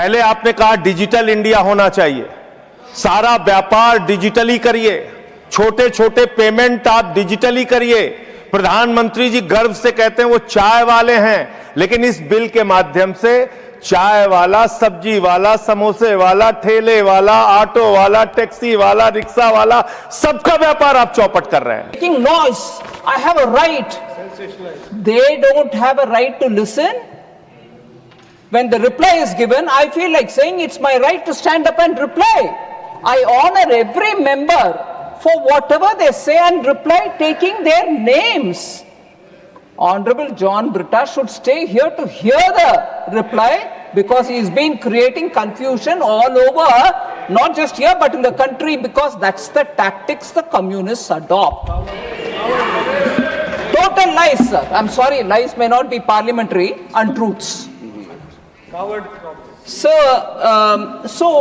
पहले आपने कहा डिजिटल इंडिया होना चाहिए, सारा व्यापार डिजिटली करिए, छोटे छोटे पेमेंट आप डिजिटली करिए। प्रधानमंत्री जी गर्व से कहते हैं वो चाय वाले हैं, लेकिन इस बिल के माध्यम से चाय वाला, सब्जी वाला, समोसे वाला, ठेले वाला, ऑटो वाला, टैक्सी वाला, रिक्शा वाला, सबका व्यापार आप चौपट कर रहे हैं। Making noise. I have a right. They don't have a right to listen. When the reply is given, I feel like saying it's my right to stand up and reply. I honor every member for whatever they say and reply taking their names. Honorable John Britta should stay here to hear the reply because he has been creating confusion all over, not just here but in the country, because that's the tactics the communists adopt. Total lies, sir. I'm sorry, lies may not be parliamentary, untruths. So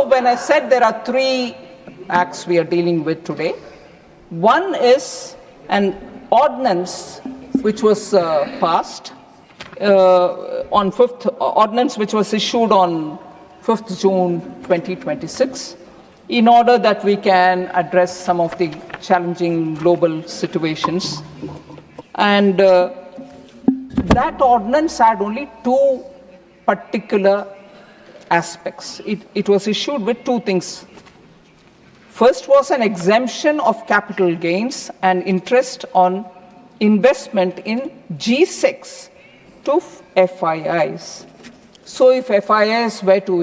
when I said there are three acts we are dealing with today, one is an ordinance which was passed on 5th, ordinance which was issued on 5th June 2026 in order that we can address some of the challenging global situations. And that ordinance had only two particular aspects. It was issued with two things. First was an exemption of capital gains and interest on investment in G6 to FIIs. So if FIIs were to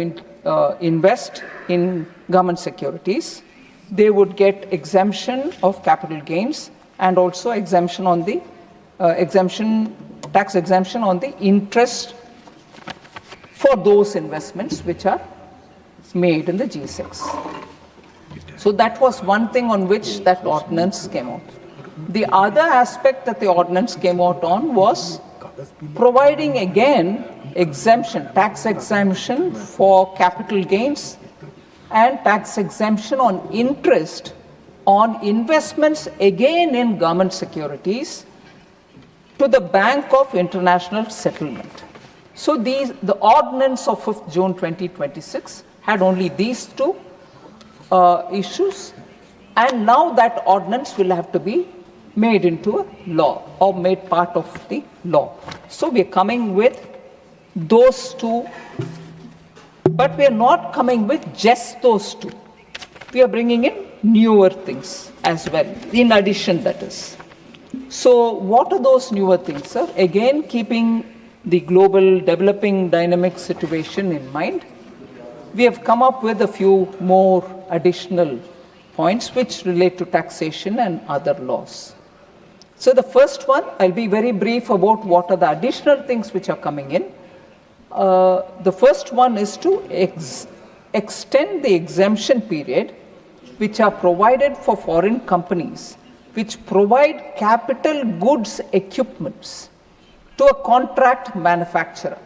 invest in government securities, they would get exemption of capital gains and also exemption on the tax exemption on the interest for those investments which are made in the G6. So that was one thing on which that ordinance came out. The other aspect that the ordinance came out on was providing again exemption, tax exemption for capital gains and tax exemption on interest on investments again in government securities to the Bank of International Settlement. So the ordinance of 5th June 2026 had only these two issues, and now that ordinance will have to be made into a law or made part of the law. So we are coming with those two, but we are not coming with just those two. We are bringing in newer things as well, in addition, that is. So what are those newer things, sir? Again, keeping the global developing dynamic situation in mind, we have come up with a few more additional points which relate to taxation and other laws. So the first one, I'll be very brief about what are the additional things which are coming in. The first one is to extend the exemption period which are provided for foreign companies which provide capital goods equipments to a contract manufacturer.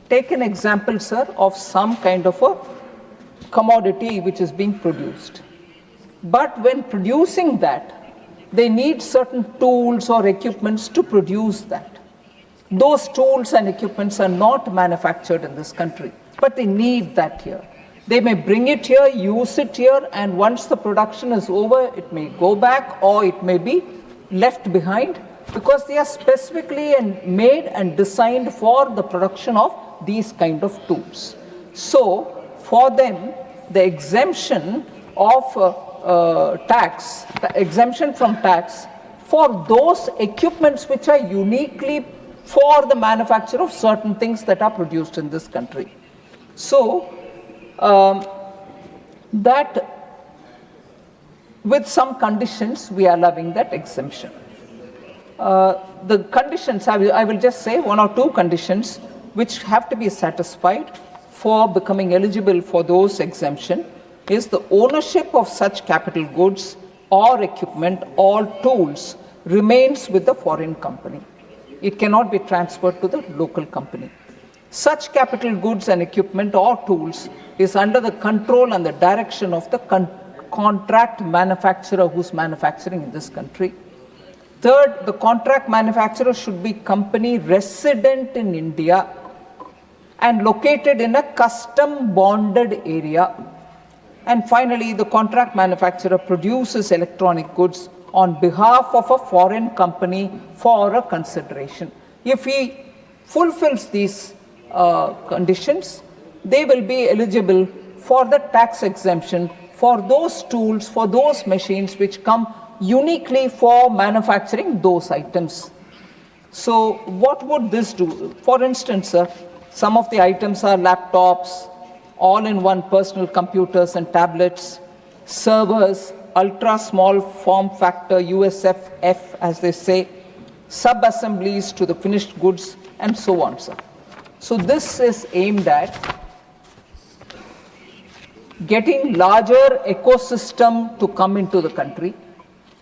Take an example, sir, of some kind of a commodity which is being produced. But when producing that, they need certain tools or equipments to produce that. Those tools and equipments are not manufactured in this country, but they need that here. They may bring it here, use it here, and once the production is over, it may go back or it may be left behind because they are specifically made and designed for the production of these kind of tools. So for them, the exemption of tax, the exemption from tax for those equipments which are uniquely for the manufacture of certain things that are produced in this country. So that with some conditions we are allowing that exemption. The conditions, I will just say one or two conditions which have to be satisfied for becoming eligible for those exemption is the ownership of such capital goods or equipment or tools remains with the foreign company. It cannot be transferred to the local company. Such capital goods and equipment or tools is under the control and the direction of the contract manufacturer who's manufacturing in this country. Third, the contract manufacturer should be company resident in India and located in a custom bonded area. And finally, the contract manufacturer produces electronic goods on behalf of a foreign company for a consideration. If he fulfills these conditions, they will be eligible for the tax exemption for those tools, for those machines which come uniquely for manufacturing those items. So what would this do? For instance, some of the items are laptops, all-in-one personal computers and tablets, servers, ultra-small form factor, USFF as they say, sub-assemblies to the finished goods, and so on, sir. So this is aimed at getting larger ecosystem to come into the country,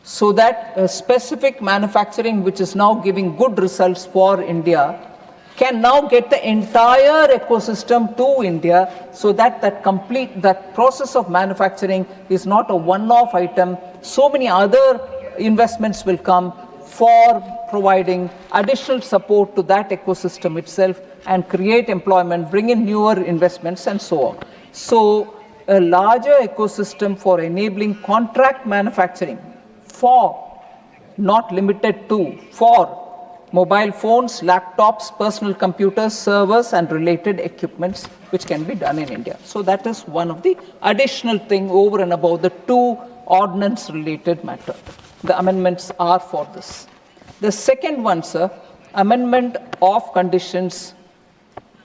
so that a specific manufacturing which is now giving good results for India can now get the entire ecosystem to India, so that that process of manufacturing is not a one-off item. So many other investments will come for providing additional support to that ecosystem itself and create employment, bring in newer investments and so on. So a larger ecosystem for enabling contract manufacturing for, not limited to, for mobile phones, laptops, personal computers, servers and related equipments which can be done in India. So that is one of the additional thing over and above the two ordnance related matter. The amendments are for this. The second one, sir, amendment of conditions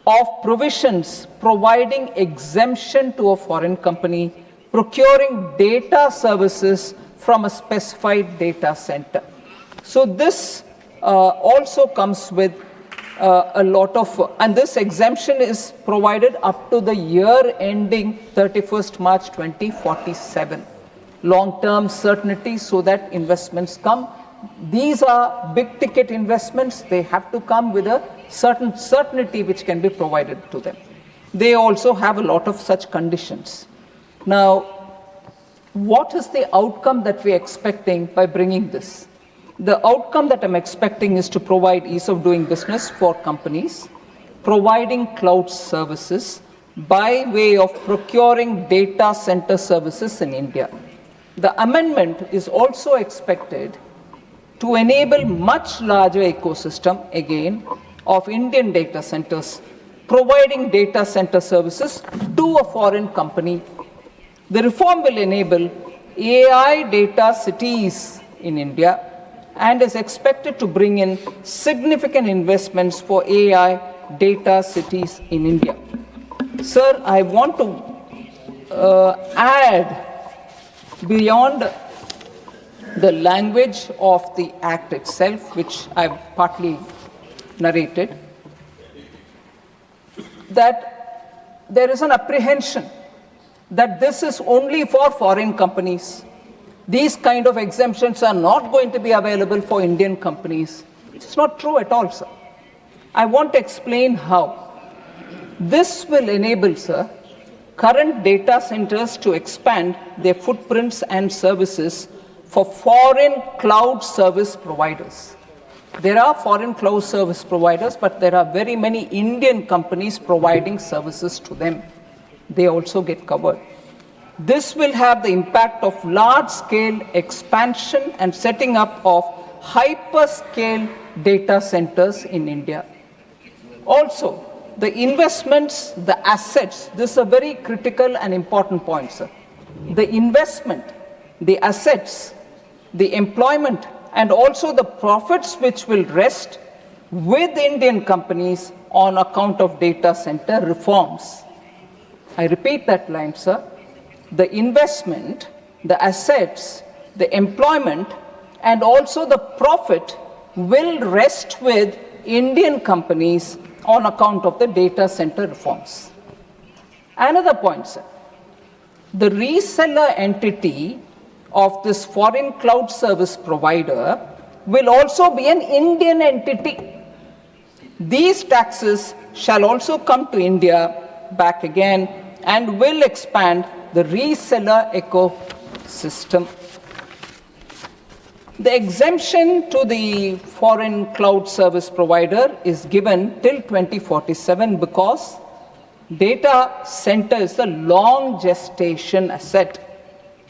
of provisions providing exemption to a foreign company procuring data services from a specified data center. So this also comes with a lot of, and this exemption is provided up to the year ending 31st March 2047. Long-term certainty so that investments come. These are big ticket investments. They have to come with a certain certainty which can be provided to them. They also have a lot of such conditions. Now, what is the outcome that we are expecting by bringing this? The outcome that I'm expecting is to provide ease of doing business for companies, providing cloud services by way of procuring data center services in India. The amendment is also expected to enable much larger ecosystem, again, of Indian data centers, providing data center services to a foreign company. The reform will enable AI data cities in India and is expected to bring in significant investments for AI data cities in India. Sir, I want to add beyond the language of the Act itself, which I've partly narrated, that there is an apprehension that this is only for foreign companies. These kind of exemptions are not going to be available for Indian companies. It's not true at all, sir. I want to explain how. This will enable, sir, current data centers to expand their footprints and services for foreign cloud service providers. There are foreign cloud service providers, but there are very many Indian companies providing services to them. They also get covered. This will have the impact of large-scale expansion and setting up of hyperscale data centers in India. Also, the investments, the assets, this is a very critical and important point, sir. The investment, the assets, the employment, and also the profits which will rest with Indian companies on account of data center reforms. I repeat that line, sir. The investment, the assets, the employment, and also the profit will rest with Indian companies on account of the data center reforms. Another point, sir. The reseller entity of this foreign cloud service provider will also be an Indian entity. These taxes shall also come to India back again and will expand the reseller ecosystem. The exemption to the foreign cloud service provider is given till 2047 because data center is a long gestation asset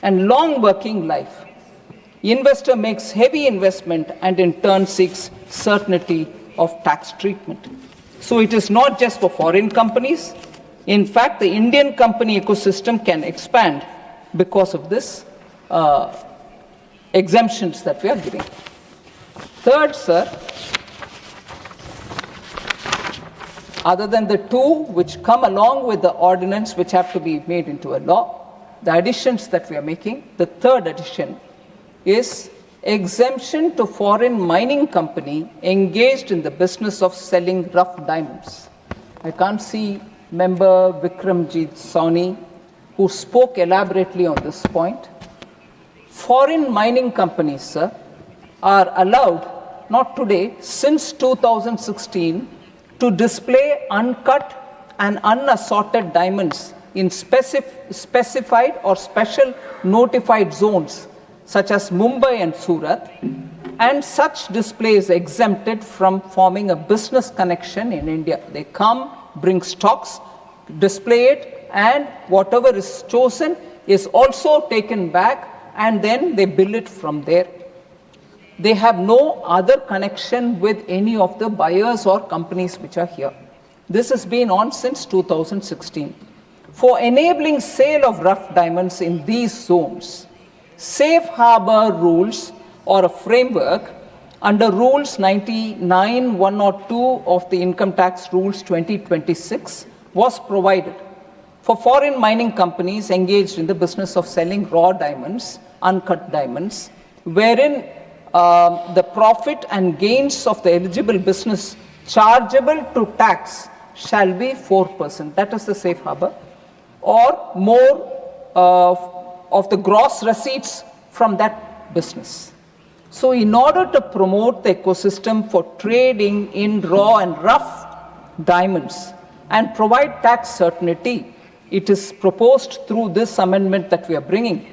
and long working life. Investor makes heavy investment and in turn seeks certainty of tax treatment. So it is not just for foreign companies. In fact, the Indian company ecosystem can expand because of this exemptions that we are giving. Third, sir, other than the two which come along with the ordinance which have to be made into a law, the additions that we are making, the third addition is exemption to foreign mining company engaged in the business of selling rough diamonds. I can't see member Vikramjit Sawhney, who spoke elaborately on this point. Foreign mining companies, sir, are allowed, not today, since 2016, to display uncut and unassorted diamonds in specified or special notified zones such as Mumbai and Surat, and such display is exempted from forming a business connection in India. They come, bring stocks, display it, and whatever is chosen is also taken back, and then they bill it from there. They have no other connection with any of the buyers or companies which are here. This has been on since 2016. For enabling sale of rough diamonds in these zones, safe harbor rules or a framework under rules 99, 102 of the income tax rules 2026 was provided for foreign mining companies engaged in the business of selling raw diamonds, uncut diamonds, wherein the profit and gains of the eligible business chargeable to tax shall be 4%. That is the safe harbor, or more of the gross receipts from that business. So in order to promote the ecosystem for trading in raw and rough diamonds and provide tax certainty, it is proposed through this amendment that we are bringing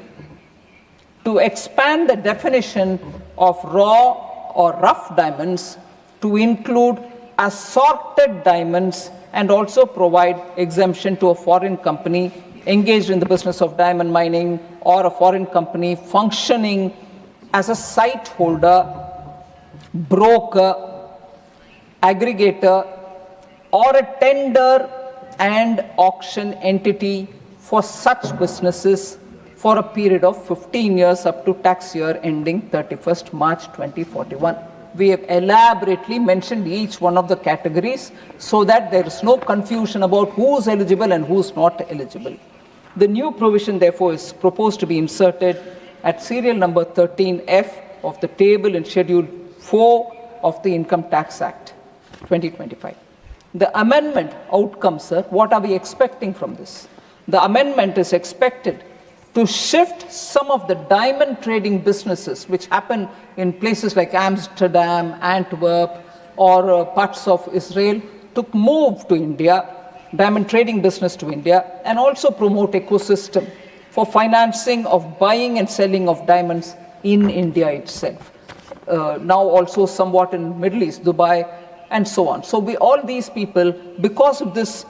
to expand the definition of raw or rough diamonds to include assorted diamonds and also provide exemption to a foreign company engaged in the business of diamond mining or a foreign company functioning as a site holder, broker, aggregator, or a tender and auction entity for such businesses for a period of 15 years up to tax year ending 31st March 2041. We have elaborately mentioned each one of the categories so that there is no confusion about who's eligible and who's not eligible. The new provision, therefore, is proposed to be inserted at serial number 13F of the table in Schedule 4 of the Income Tax Act 2025. The amendment outcome, sir, what are we expecting from this? The amendment is expected to shift some of the diamond trading businesses which happen in places like Amsterdam, Antwerp, or parts of Israel to move to India, diamond trading business to India, and also promote ecosystem for financing of buying and selling of diamonds in India itself. Now also somewhat in Middle East, Dubai, and so on. So all these people, because of this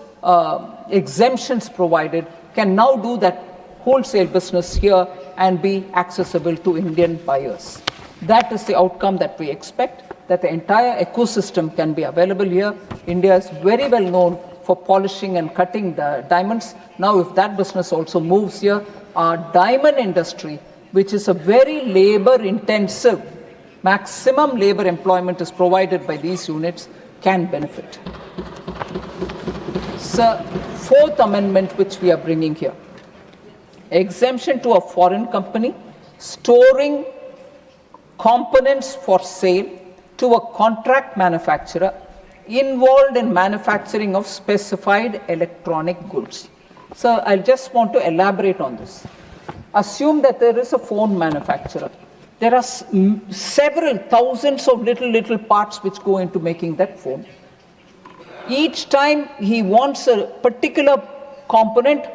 exemptions provided, can now do that wholesale business here and be accessible to Indian buyers. That is the outcome that we expect, that the entire ecosystem can be available here. India is very well known for polishing and cutting the diamonds. Now, if that business also moves here, our diamond industry, which is a very labor-intensive, maximum labor employment is provided by these units, can benefit. So, fourth amendment which we are bringing here. Exemption to a foreign company storing components for sale to a contract manufacturer involved in manufacturing of specified electronic goods. So I just want to elaborate on this. Assume that there is a phone manufacturer. There are several thousands of little parts which go into making that phone. Each time he wants a particular component,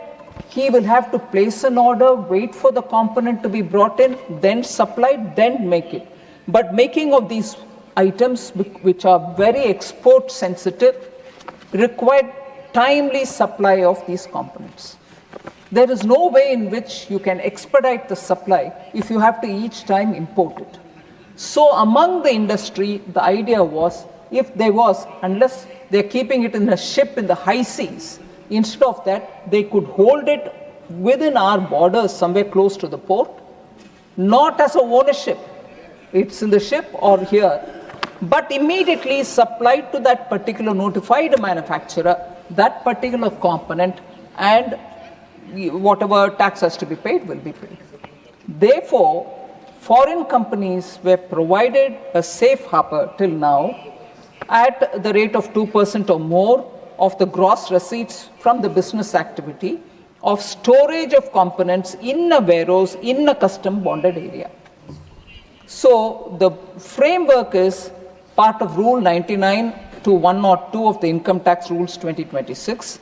he will have to place an order, wait for the component to be brought in, then supplied, then make it. But making of these items, which are very export sensitive, required timely supply of these components. There is no way in which you can expedite the supply if you have to each time import it. So among the industry, the idea was, if there was, unless they're keeping it in a ship in the high seas, instead of that, they could hold it within our borders, somewhere close to the port, not as a ownership, it's in the ship or here, but immediately supplied to that particular notified manufacturer, that particular component, and whatever tax has to be paid will be paid. Therefore, foreign companies were provided a safe harbor till now at the rate of 2% or more of the gross receipts from the business activity of storage of components in a warehouse in a custom bonded area. So the framework is part of Rule 99 to 102 of the Income Tax Rules 2026,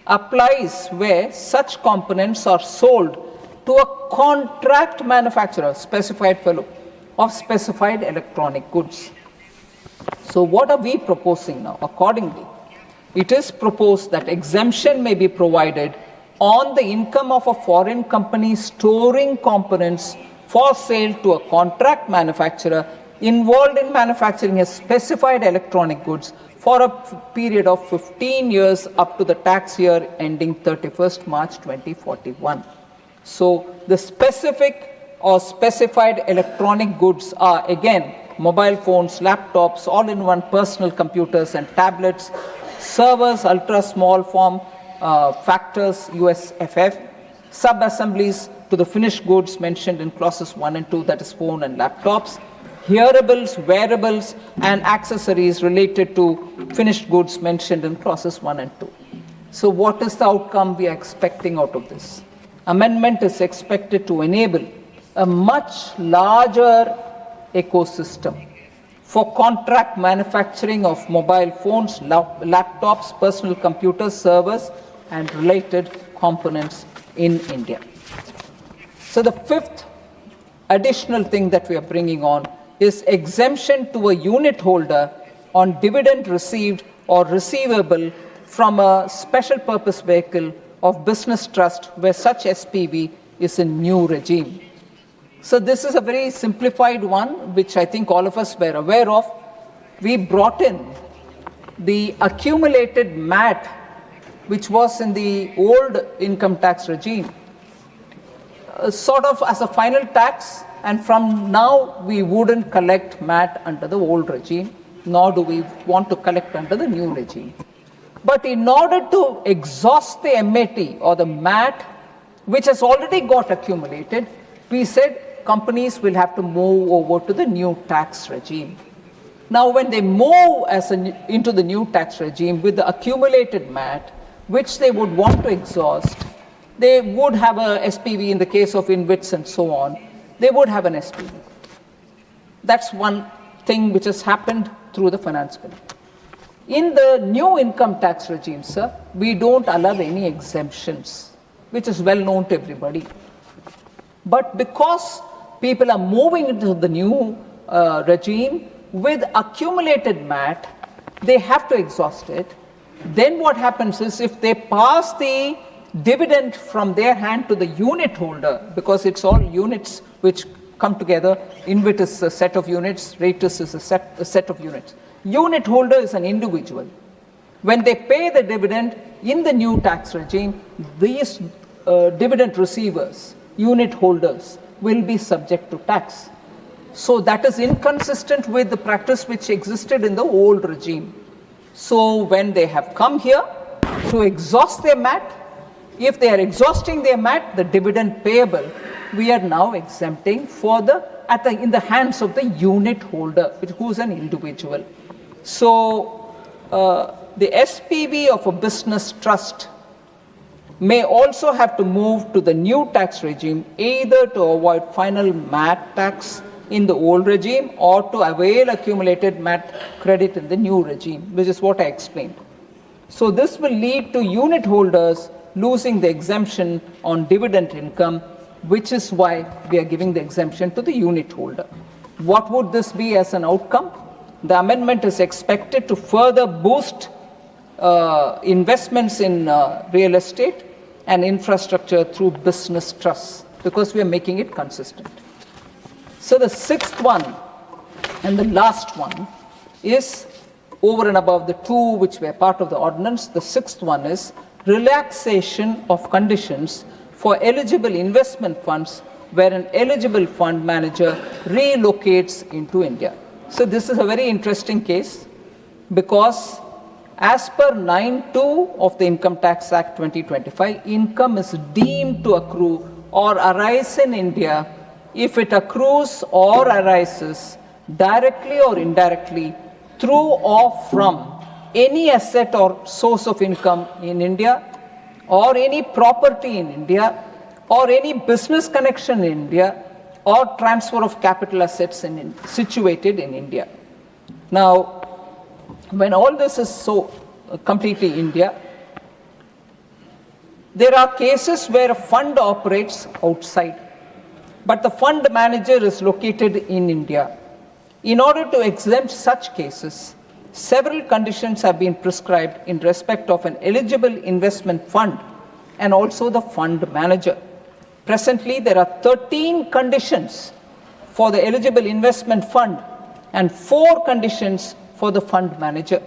applies where such components are sold to a contract manufacturer, specified fellow, of specified electronic goods. So what are we proposing now? Accordingly, it is proposed that exemption may be provided on the income of a foreign company storing components for sale to a contract manufacturer involved in manufacturing a specified electronic goods for a period of 15 years up to the tax year ending 31st March 2041. So the specific or specified electronic goods are, again, mobile phones, laptops, all-in-one personal computers and tablets, servers, ultra-small form factors, USFF, sub-assemblies to the finished goods mentioned in clauses 1 and 2, that is phone and laptops, hearables, wearables, and accessories related to finished goods mentioned in clauses 1 and 2. So what is the outcome we are expecting out of this? Amendment is expected to enable a much larger ecosystem for contract manufacturing of mobile phones, laptops, personal computers, servers, and related components in India. So the fifth additional thing that we are bringing on is exemption to a unit holder on dividend received or receivable from a special purpose vehicle of business trust where such SPV is in new regime. So this is a very simplified one, which I think all of us were aware of. We brought in the accumulated MAT, which was in the old income tax regime, sort of as a final tax, and from now we wouldn't collect MAT under the old regime, nor do we want to collect under the new regime. But in order to exhaust the MAT or the MAT, which has already got accumulated, we said companies will have to move over to the new tax regime. Now, when they move into the new tax regime with the accumulated MAT, which they would want to exhaust, they would have a SPV in the case of InvITs and so on. They would have an SPV. That's one thing which has happened through the finance bill. In the new income tax regime, sir, we don't allow any exemptions, which is well known to everybody. But because people are moving into the new regime with accumulated MAT, they have to exhaust it. Then what happens is, if they pass the dividend from their hand to the unit holder, because it's all units which come together, InvIT is a set of units, Ratus is a set of units. Unit holder is an individual. When they pay the dividend in the new tax regime, these dividend receivers, unit holders, will be subject to tax. So that is inconsistent with the practice which existed in the old regime. So when they have come here to exhaust their MAT, if they are exhausting their MAT, the dividend payable, we are now exempting for in the hands of the unit holder, who is an individual. So the SPV of a business trust may also have to move to the new tax regime, either to avoid final MAT tax in the old regime or to avail accumulated MAT credit in the new regime, which is what I explained. So this will lead to unit holders losing the exemption on dividend income, which is why we are giving the exemption to the unit holder. What would this be as an outcome? The amendment is expected to further boost investments in real estate and infrastructure through business trusts, because we are making it consistent. So the sixth one and the last one is over and above the two which were part of the ordinance. The sixth one is relaxation of conditions for eligible investment funds where an eligible fund manager relocates into India. So this is a very interesting case, because as per 9(2) of the Income Tax Act 2025, income is deemed to accrue or arise in India if it accrues or arises directly or indirectly through or from any asset or source of income in India, or any property in India, or any business connection in India, or transfer of capital assets situated in India. Now, when all this is so completely India, there are cases where a fund operates outside, but the fund manager is located in India. In order to exempt such cases, several conditions have been prescribed in respect of an eligible investment fund and also the fund manager. Presently, there are 13 conditions for the eligible investment fund and 4 conditions for the fund manager.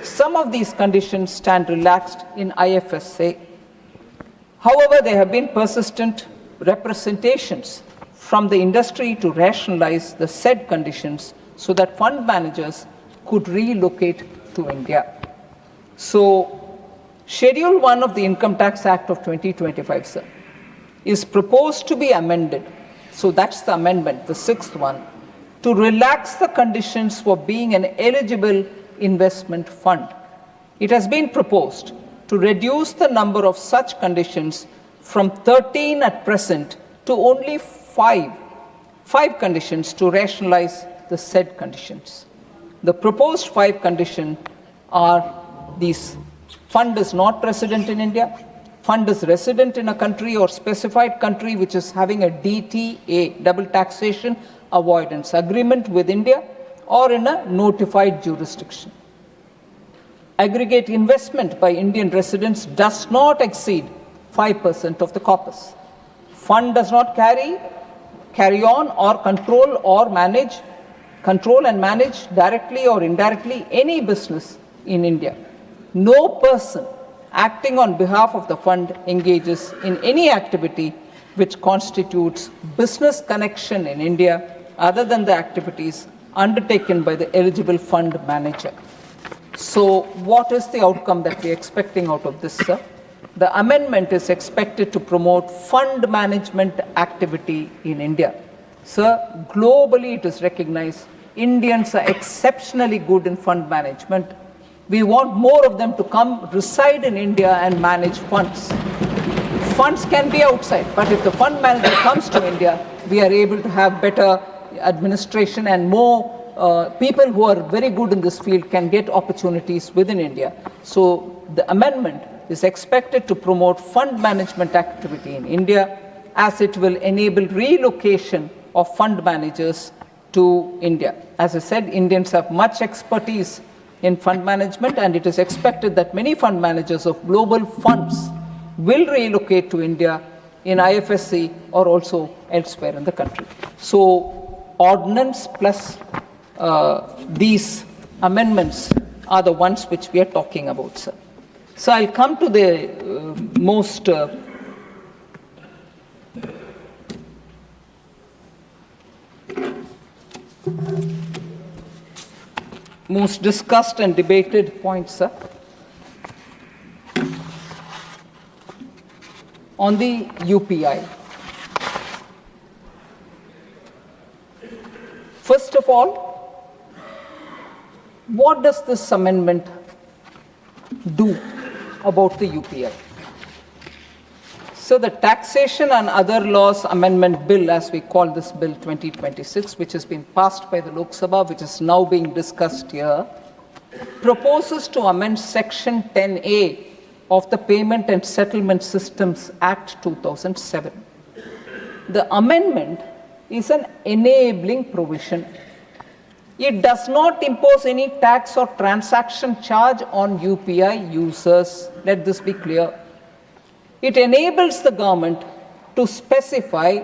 Some of these conditions stand relaxed in IFSA. However, there have been persistent representations from the industry to rationalize the said conditions so that fund managers could relocate to India. So, Schedule 1 of the Income Tax Act of 2025, sir, is proposed to be amended. So that's the amendment, the sixth one, to relax the conditions for being an eligible investment fund. It has been proposed to reduce the number of such conditions from 13 at present to only 5 conditions to rationalize the said conditions. The proposed 5 conditions are these: fund is not resident in India, fund is resident in a country or specified country which is having a DTA, double taxation avoidance agreement with India, or in a notified jurisdiction. Aggregate investment by Indian residents does not exceed 5% of the corpus. Fund does not carry on or control and manage directly or indirectly any business in India. No person acting on behalf of the fund engages in any activity which constitutes business connection in India other than the activities undertaken by the eligible fund manager. So what is the outcome that we are expecting out of this, sir? The amendment is expected to promote fund management activity in India. Sir, globally it is recognized Indians are exceptionally good in fund management. We want more of them to come reside in India and manage funds. Funds can be outside, but if the fund manager comes to India, we are able to have better administration, and more people who are very good in this field can get opportunities within India. So the amendment is expected to promote fund management activity in India, as it will enable relocation of fund managers to India. As I said, Indians have much expertise in fund management, and it is expected that many fund managers of global funds will relocate to India in IFSC or also elsewhere in the country. So ordinance plus these amendments are the ones which we are talking about, sir. So I'll come to the most discussed and debated points, sir. On the UPI. First of all, what does this amendment do about the UPI? So the Taxation and Other Laws Amendment Bill, as we call this Bill 2026, which has been passed by the Lok Sabha, which is now being discussed here, proposes to amend Section 10A of the Payment and Settlement Systems Act 2007. The amendment is an enabling provision. It does not impose any tax or transaction charge on UPI users. Let this be clear. It enables the government to specify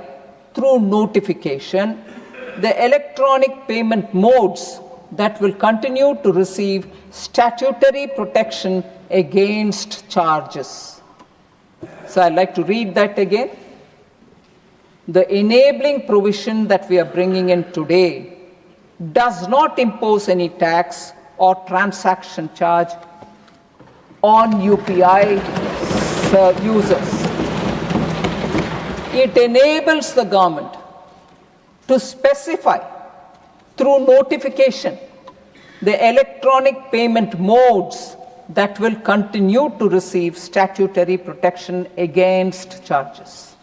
through notification the electronic payment modes that will continue to receive statutory protection against charges. So I'd like to read that again. The enabling provision that we are bringing in today does not impose any tax or transaction charge on UPI users. It enables the government to specify through notification the electronic payment modes that will continue to receive statutory protection against charges.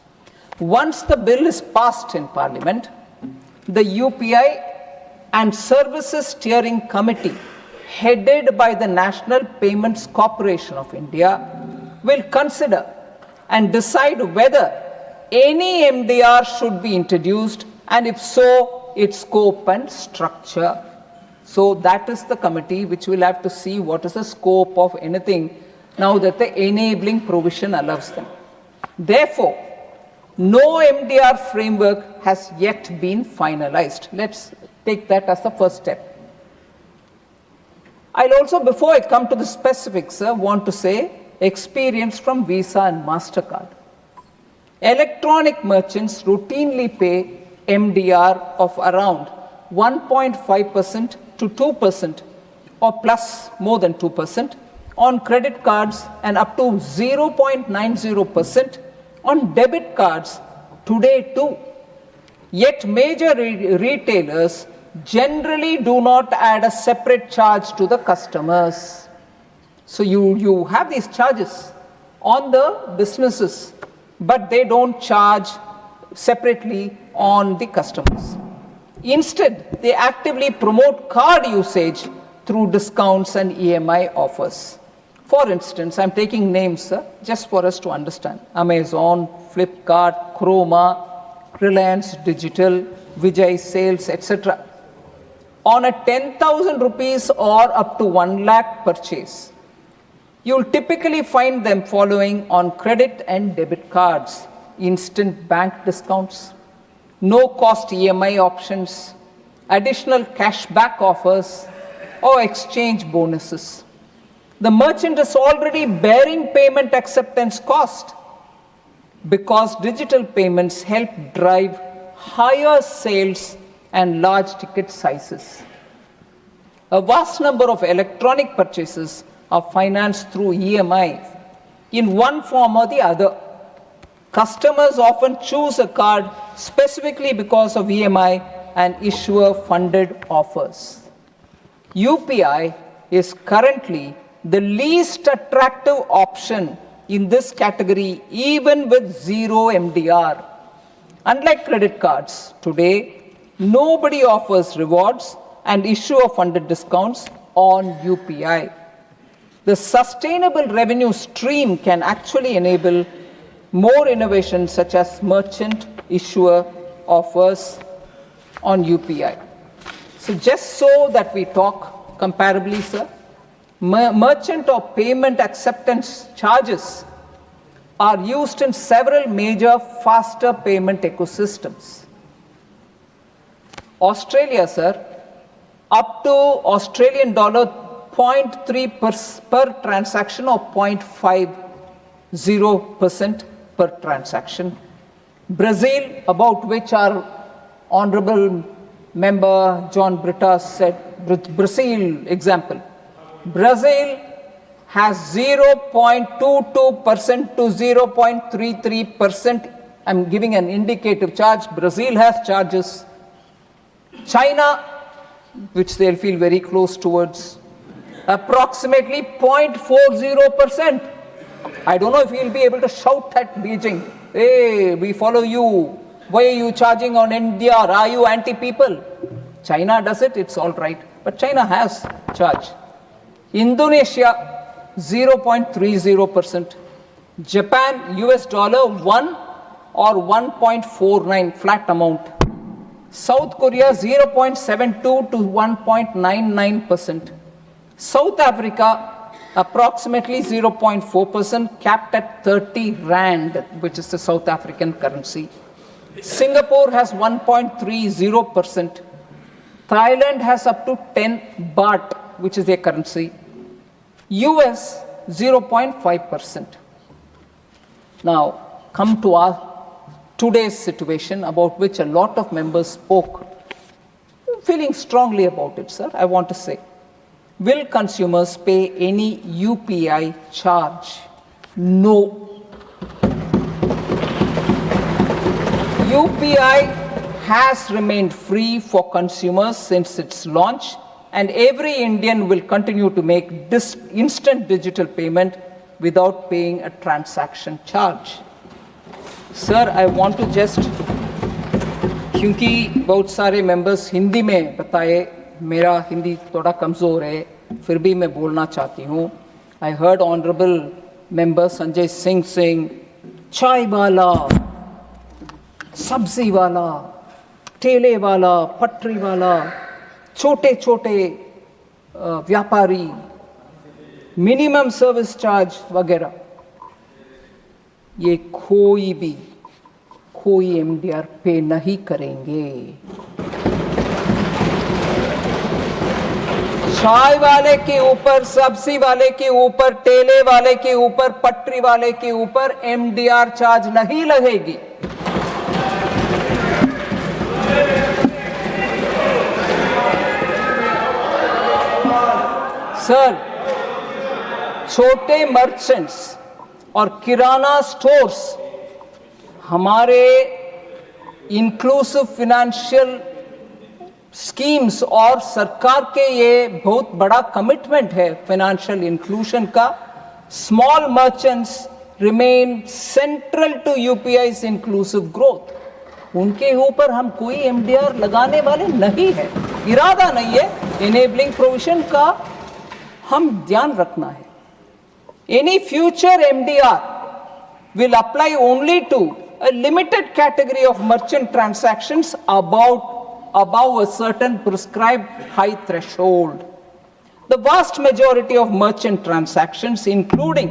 Once the bill is passed in Parliament, the UPI and Services Steering Committee, headed by the National Payments Corporation of India, will consider and decide whether any MDR should be introduced, and if so, its scope and structure. So that is the committee which will have to see what is the scope of anything now that the enabling provision allows them. Therefore, no MDR framework has yet been finalized. Let's take that as the first step. I'll also, before I come to the specifics, want to say experience from Visa and MasterCard. Electronic merchants routinely pay MDR of around 1.5% to 2% or plus more than 2% on credit cards and up to 0.90% on debit cards today too. Yet major retailers generally do not add a separate charge to the customers. So you have these charges on the businesses, but they don't charge separately on the customers. Instead, they actively promote card usage through discounts and EMI offers. For instance, I'm taking names just for us to understand. Amazon, Flipkart, Chroma, Reliance Digital, Vijay Sales, etc. On a 10,000 rupees or up to 1 lakh purchase, you'll typically find them following on credit and debit cards, instant bank discounts, no cost EMI options, additional cashback offers, or exchange bonuses. The merchant is already bearing payment acceptance cost because digital payments help drive higher sales and large ticket sizes. A vast number of electronic purchases are financed through EMI in one form or the other. Customers often choose a card specifically because of EMI and issuer-funded offers. UPI is currently the least attractive option in this category, even with zero MDR. Unlike credit cards, today, nobody offers rewards and issuer-funded discounts on UPI. The sustainable revenue stream can actually enable more innovations such as merchant issuer offers on UPI. So just so that we talk comparably, sir, merchant or payment acceptance charges are used in several major faster payment ecosystems. Australia, sir, up to Australian dollar 0.3 per transaction or 0.50% per transaction. Brazil, about which our honorable member John Britta said, Brazil example. Brazil has 0.22% to 0.33%. I'm giving an indicative charge. Brazil has charges. China, which they'll feel very close towards, approximately 0.40%. I don't know if you'll be able to shout at Beijing, hey, we follow you. Why are you charging on NDR? Are you anti-people? China does it, it's all right. But China has charge. Indonesia, 0.30%. Japan, US dollar 1 or 1.49 flat amount. South Korea 0.72 to 1.99%. South Africa approximately 0.4%, capped at 30 rand, which is the South African currency. Singapore has 1.30%. Thailand has up to 10 baht, which is their currency. US 0.5%. Now, come to our today's situation, about which a lot of members spoke. Feeling strongly about it, sir, I want to say. Will consumers pay any UPI charge? No. UPI has remained free for consumers since its launch, and every Indian will continue to make this instant digital payment without paying a transaction charge. Sir, I want to just, क्योंकि बहुत सारे members Hindi में बताए, मेरा हिंदी थोड़ा कमज़ोर है, फिर भी मैं बोलना चाहती हूँ. I heard Honorable Member Sanjay Singh saying, चाय वाला, सब्जी वाला, ठेले वाला, पटरी वाला, छोटे छोटे व्यापारी, मिनिमम सर्विस चार्ज वगैरह, ये कोई MDR पे नहीं करेंगे. चाय वाले के ऊपर, सब्जी वाले के ऊपर, ठेले वाले के ऊपर, पटरी वाले के ऊपर MDR चार्ज नहीं लगेगी. सर, छोटे मर्चेंट्स और किराना स्टोर्स हमारे इंक्लूसिव फाइनेंशियल स्कीम्स और सरकार के ये बहुत बड़ा कमिटमेंट है फाइनेंशियल इंक्लूजन का. Small merchants remain central to UPI's inclusive growth. उनके ऊपर हम कोई एमडीआर लगाने वाले नहीं है, इरादा नहीं है. इनेबलिंग प्रोविजन का हम ध्यान रखना है. Any future MDR will apply only to a limited category of merchant transactions above a certain prescribed high threshold. The vast majority of merchant transactions, including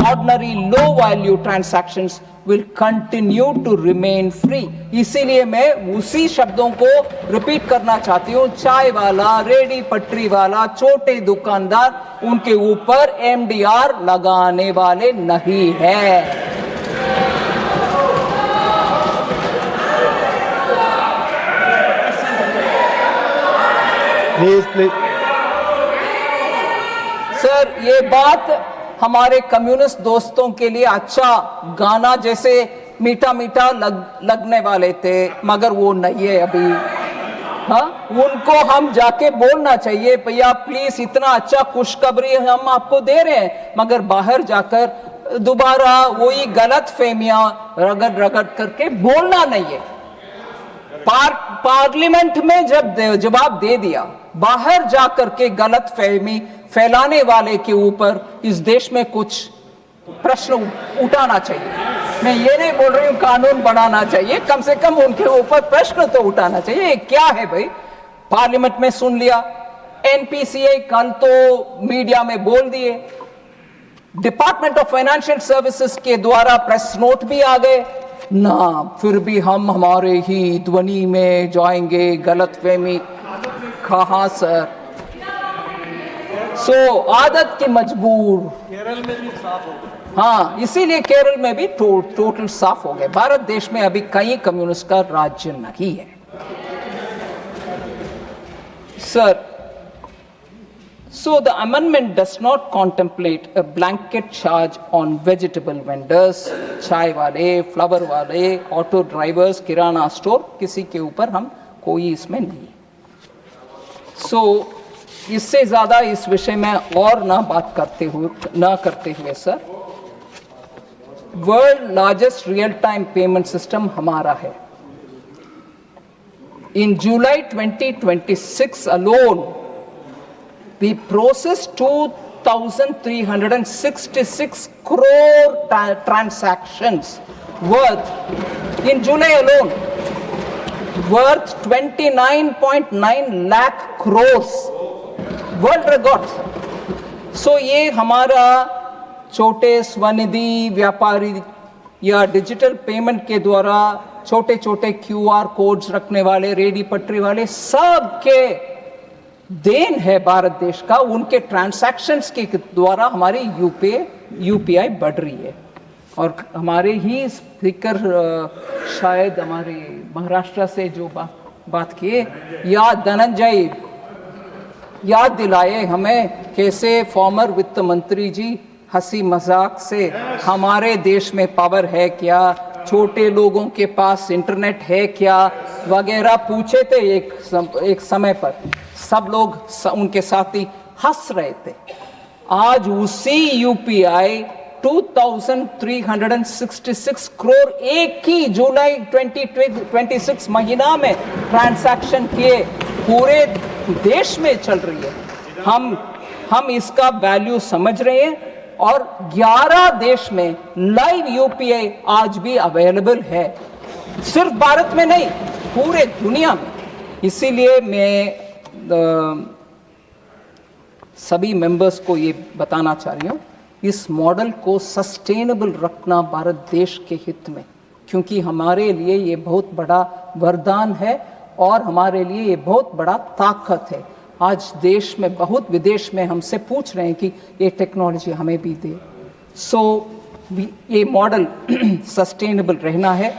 ordinary low value transactions, will continue to remain free. इसीलिए मैं उसी शब्दों को repeat करना चाहती हूँ. चाय वाला, रेडी पटरी वाला, छोटे दुकानदार, उनके ऊपर एमडीआर लगाने वाले नहीं है. प्लीज. सर, ये बात हमारे कम्युनिस्ट दोस्तों के लिए अच्छा गाना जैसे मीठा मीठा लगने वाले थे, मगर वो नहीं है अभी. हाँ, उनको हम जाके बोलना चाहिए, भैया प्लीज इतना अच्छा खुशखबरी हम आपको दे रहे हैं, मगर बाहर जाकर दोबारा वही गलत फहमियां रगड़ रगड़ करके बोलना नहीं है. पार्लियामेंट में जब जवाब दे दिया, बाहर जाकर के गलत फहमी फैलाने वाले के ऊपर इस देश में कुछ प्रश्न उठाना चाहिए. मैं ये नहीं बोल रही हूँ कानून बनाना चाहिए, कम से कम उनके ऊपर प्रश्न तो उठाना चाहिए. ये क्या है भाई? पार्लियामेंट में सुन लिया, एनपीसीआई कल तो मीडिया में बोल दिए, डिपार्टमेंट ऑफ फाइनेंशियल सर्विसेज के द्वारा प्रेस नोट भी आ गए ना. फिर भी हम हमारे ही ध्वनि में जाएंगे. गलत फहमी कहाँ सर? आदत के मजबूर. केरल में भी साफ हो गए. हाँ, इसीलिए केरल में भी टोटल साफ हो गए. भारत देश में अभी कई कम्युनिस्ट का राज्य नहीं है. Sir, so the amendment does not contemplate a blanket charge on vegetable vendors, चाय वाले, फ्लावर वाले, ऑटो ड्राइवर्स, किराना स्टोर, किसी के ऊपर हम कोई इसमें नहीं. इससे ज्यादा इस विषय में और ना बात करते हुए sir, world largest real time payment system हमारा है. इन जुलाई 2026 alone we processed 2,366 crore transactions worth in July alone. worth 29.9 lakh crores, world record. So ये हमारा छोटे स्वनिधि व्यापारी या डिजिटल पेमेंट के द्वारा छोटे छोटे QR कोड्स रखने वाले, रेडी पटरी वाले, सब के देन है भारत देश का। उनके ट्रांसैक्शंस के द्वारा हमारी यूपीआई बढ़ रही है। और हमारे ही स्पीकर शायद हमारे महाराष्ट्र से जो बात किए, या धनंजय याद दिलाए हमें कैसे फॉर्मर वित्त मंत्री जी हंसी मजाक से हमारे देश में पावर है क्या, छोटे लोगों के पास इंटरनेट है क्या वगैरह पूछे थे। एक समय पर सब लोग उनके साथी हंस रहे थे। आज उसी यूपीआई 2366 करोड़ एक ही जुलाई 2026 महीना में ट्रांजैक्शन किए पूरे देश में चल रही है। हम इसका वैल्यू समझ रहे हैं और 11 देश में लाइव यूपीआई आज भी अवेलेबल है, सिर्फ भारत में नहीं पूरे दुनिया में। इसीलिए मैं सभी मेंबर्स को ये बताना चाह रही हूँ, इस मॉडल को सस्टेनेबल रखना भारत देश के हित में, क्योंकि हमारे लिए ये बहुत बड़ा वरदान है और हमारे लिए ये बहुत बड़ा ताकत है। आज देश में बहुत विदेश में हमसे पूछ रहे हैं कि ये टेक्नोलॉजी हमें भी दे। सो ये मॉडल सस्टेनेबल रहना है,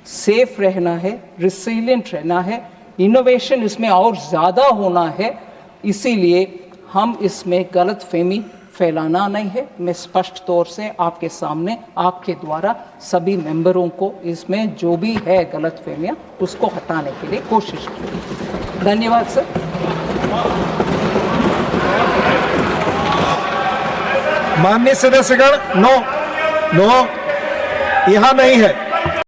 सेफ रहना है, रिसिलिएंट रहना है, इनोवेशन इसमें और ज़्यादा होना है। इसीलिए हम इसमें गलतफहमी फैलाना नहीं है। मैं स्पष्ट तौर से आपके सामने आपके द्वारा सभी मेंबरों को इसमें जो भी है गलतफहमियां उसको हटाने के लिए कोशिश की। धन्यवाद सर। माननीय सदस्यगण, नो यहाँ नहीं है।